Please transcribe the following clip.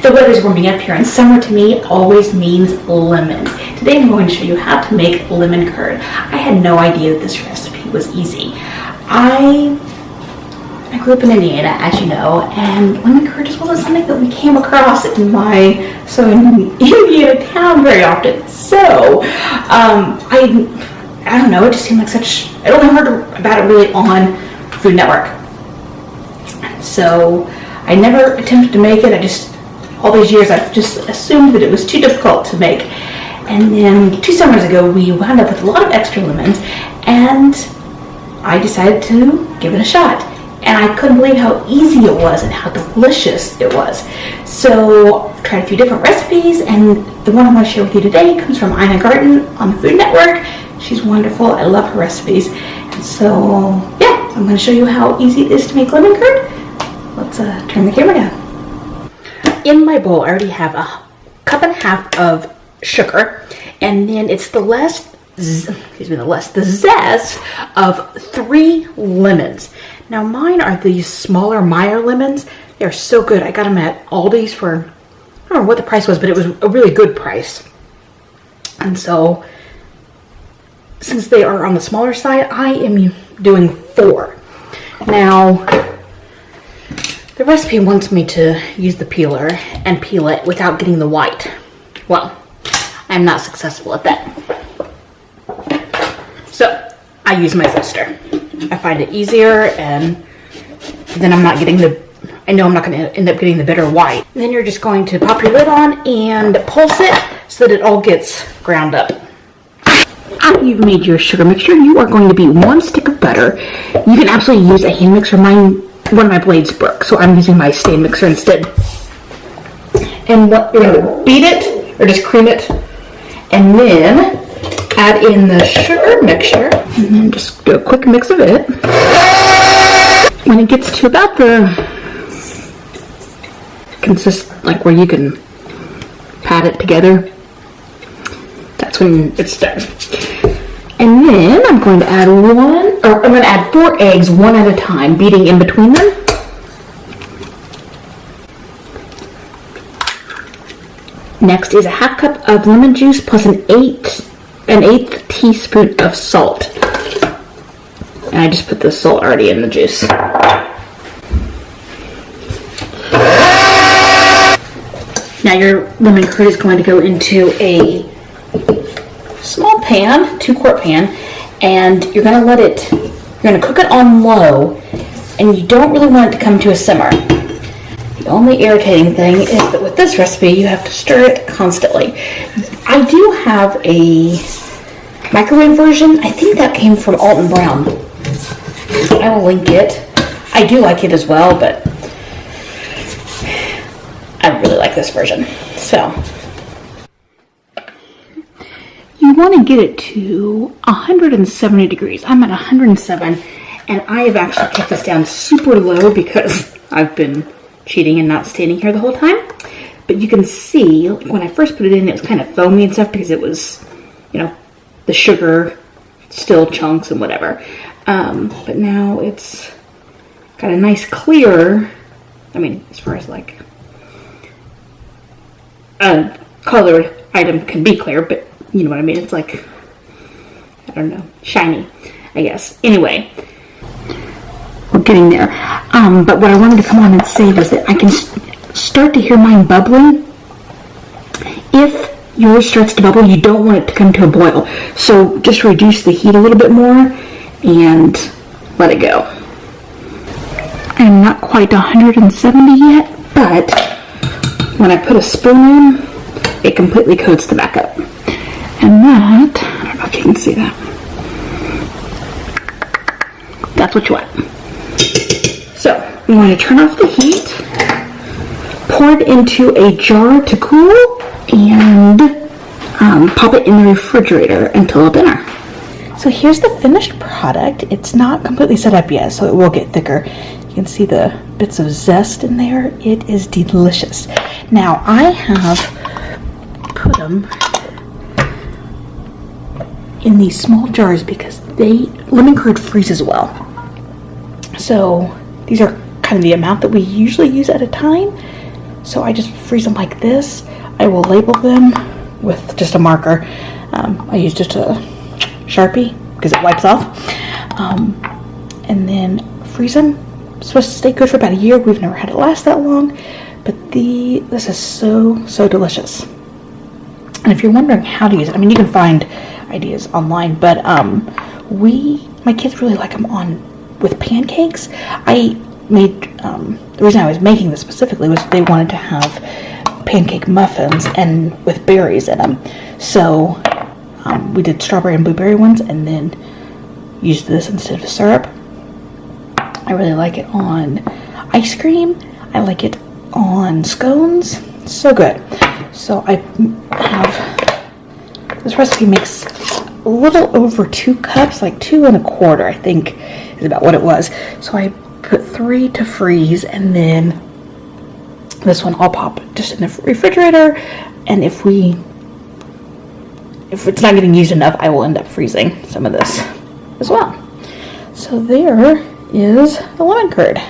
The weather's warming up here, and summer to me always means lemons. Today I'm going to show you how to make lemon curd. I had no idea that this recipe was easy. I grew up in Indiana, as you know, and lemon curd just wasn't something that we came across in my southern Indiana town very often. So, I don't know, it just seemed like such, I only heard about it really on Food Network. So, I never attempted to make it. All these years, I've just assumed that it was too difficult to make. And then 2 summers ago, we wound up with a lot of extra lemons, and I decided to give it a shot. And I couldn't believe how easy it was and how delicious it was. So I've tried a few different recipes, and the one I'm going to share with you today comes from Ina Garten on the Food Network. She's wonderful. I love her recipes. And so, yeah, I'm going to show you how easy it is to make lemon curd. Let's turn the camera down. In my bowl, I already have a 1.5 cups of sugar, and then it's the zest of 3 lemons. Now mine are these smaller Meyer lemons. They're so good. I got them at Aldi's for, I don't know what the price was, but it was a really good price. And so, since they are on the smaller side, I am doing 4. Now, the recipe wants me to use the peeler and peel it without getting the white. Well, I'm not successful at that. So, I use my zester. I find it easier, and then I know I'm not going to end up getting the bitter white. And then you're just going to pop your lid on and pulse it so that it all gets ground up. After you've made your sugar mixture, you are going to beat 1 stick of butter. You can absolutely use a hand mixer. One of my blades broke, so I'm using my stand mixer instead. And what you're going to beat it, or just cream it, and then add in the sugar mixture, and then just do a quick mix of it. When it gets to about the like where you can pat it together, that's when it's done. And then I'm going to add 4 eggs, 1 at a time, beating in between them. Next is a 1/2 cup of lemon juice plus an 1/8 teaspoon of salt. And I just put the salt already in the juice. Now your lemon curd is going to go into a small pan, 2-quart pan, and you're going to cook it on low, and you don't really want it to come to a simmer. The only irritating thing is that with this recipe, you have to stir it constantly. I do have a microwave version. I think that came from Alton Brown. I will link it. I do like it as well, but I really like this version. So, you want to get it to 170 degrees. I'm at 107, and I have actually kept this down super low because I've been cheating and not standing here the whole time. But you can see, when I first put it in, it was kind of foamy and stuff because it was, the sugar, still chunks and whatever. But now it's got a nice clear, as far as like a colored item can be clear, but you know what I mean. It's like, I don't know, shiny, I guess. Anyway, we're getting there. But what I wanted to come on and say was that I can start to hear mine bubbling. If yours starts to bubble, you don't want it to come to a boil. So just reduce the heat a little bit more and let it go. I'm not quite 170 yet, but when I put a spoon in, it completely coats the back up. And that, I don't know if you can see that. That's what you want. So, I'm going to turn off the heat, pour it into a jar to cool, and pop it in the refrigerator until dinner. So here's the finished product. It's not completely set up yet, so it will get thicker. You can see the bits of zest in there. It is delicious. Now, I have put them in these small jars because lemon curd freezes well. So these are kind of the amount that we usually use at a time. So I just freeze them like this. I will label them with just a marker. I use just a Sharpie because it wipes off. And then freeze them. It's supposed to stay good for about a year. We've never had it last that long, but this is so delicious. And if you're wondering how to use it, I mean, you can find ideas online, but my kids really like them with pancakes. I made the reason I was making this specifically was they wanted to have pancake muffins and with berries in them. So we did strawberry and blueberry ones, and then used this instead of syrup. I really like it on ice cream. I like it on scones. So good. So I have, this recipe makes a little over 2 cups, like 2 1/4, I think is about what it was. So I put 3 to freeze, and then this one I'll pop just in the refrigerator, and if it's not getting used enough, I will end up freezing some of this as well. So there is the lemon curd.